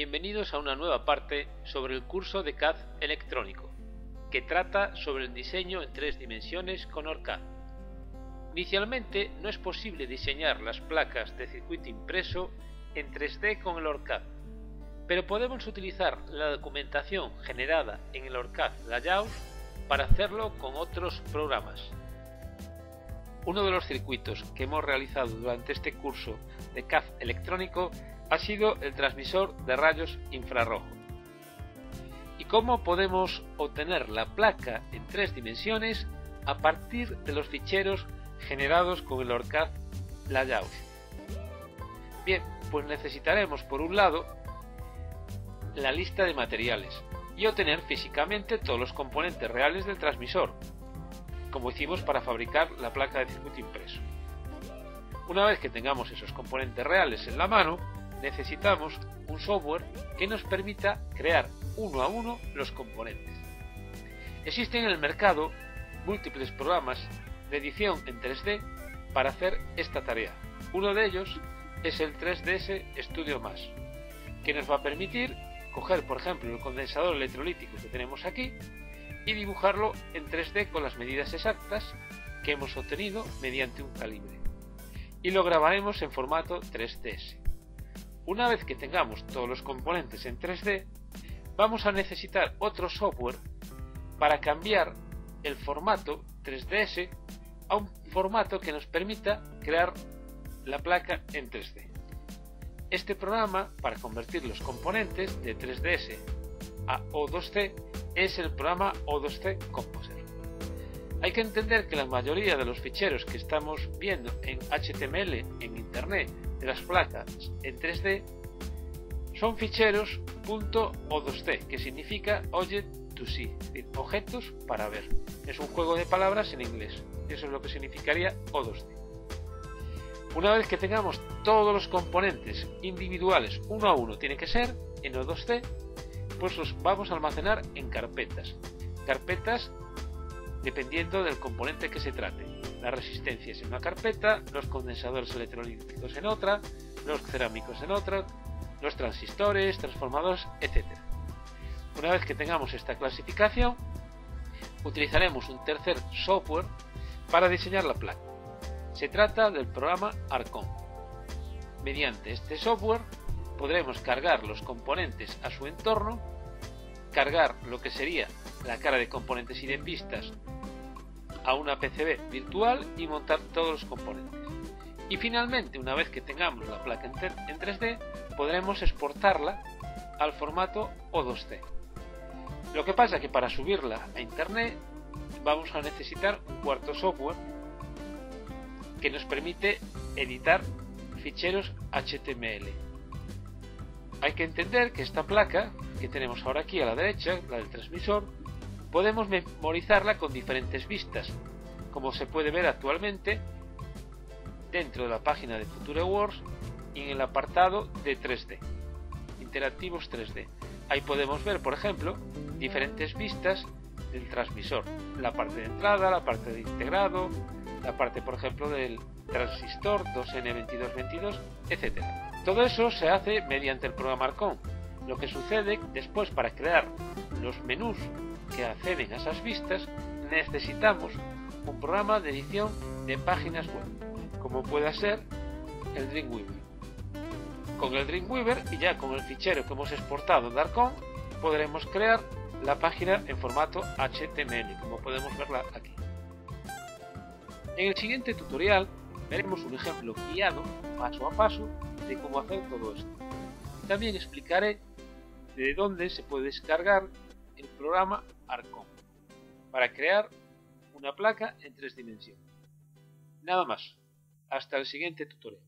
Bienvenidos a una nueva parte sobre el curso de CAD electrónico, que trata sobre el diseño en 3 dimensiones con OrCAD. Inicialmente no es posible diseñar las placas de circuito impreso en 3D con el OrCAD, pero podemos utilizar la documentación generada en el OrCAD Layout para hacerlo con otros programas. Uno de los circuitos que hemos realizado durante este curso de CAD electrónico ha sido el transmisor de rayos infrarrojos. ¿Y cómo podemos obtener la placa en 3 dimensiones a partir de los ficheros generados con el OrCAD Layout? Bien, pues necesitaremos por un lado la lista de materiales y obtener físicamente todos los componentes reales del transmisor, como hicimos para fabricar la placa de circuito impreso. Una vez que tengamos esos componentes reales en la mano, necesitamos un software que nos permita crear uno a uno los componentes. Existen en el mercado múltiples programas de edición en 3D para hacer esta tarea. Uno de ellos es el 3ds Studio Max, que nos va a permitir coger, por ejemplo, el condensador electrolítico que tenemos aquí y dibujarlo en 3D con las medidas exactas que hemos obtenido mediante un calibre. Y lo grabaremos en formato 3ds. Una vez que tengamos todos los componentes en 3D, vamos a necesitar otro software para cambiar el formato 3ds a un formato que nos permita crear la placa en 3D. Este programa para convertir los componentes de 3ds a O2C es el programa O2C Composer. Hay que entender que la mayoría de los ficheros que estamos viendo en HTML en Internet de las placas en 3D son ficheros .o2c, que significa Object to See, es decir, objetos para ver. Es un juego de palabras en inglés. Eso es lo que significaría O2C. Una vez que tengamos todos los componentes individuales uno a uno, tiene que ser en O2C, pues los vamos a almacenar en carpetas. Carpetas dependiendo del componente que se trate. Las resistencias en una carpeta, los condensadores electrolíticos en otra, los cerámicos en otra, los transistores, transformadores, etc. Una vez que tengamos esta clasificación, utilizaremos un tercer software para diseñar la placa. Se trata del programa Arcon. Mediante este software podremos cargar los componentes a su entorno, cargar lo que sería la cara de componentes y de pistas a una PCB virtual y montar todos los componentes. Y finalmente, una vez que tengamos la placa en 3D, podremos exportarla al formato O2C. Lo que pasa es que para subirla a Internet vamos a necesitar un cuarto software que nos permite editar ficheros HTML. Hay que entender que esta placa que tenemos ahora aquí a la derecha, la del transmisor, podemos memorizarla con diferentes vistas, como se puede ver actualmente dentro de la página de FutureWorks y en el apartado de 3D, interactivos 3D. Ahí podemos ver, por ejemplo, diferentes vistas del transmisor, la parte de entrada, la parte de integrado, la parte, por ejemplo, del transistor 2N2222, etc. Todo eso se hace mediante el programa Arcon. Lo que sucede después, para crear los menús que acceden a esas vistas, necesitamos un programa de edición de páginas web, como pueda ser el Dreamweaver. Con el Dreamweaver y ya con el fichero que hemos exportado de Arcon, podremos crear la página en formato HTML, como podemos verla aquí. En el siguiente tutorial veremos un ejemplo guiado paso a paso de cómo hacer todo esto. También explicaré de dónde se puede descargar el programa Arcon para crear una placa en 3 dimensiones. Nada más. Hasta el siguiente tutorial.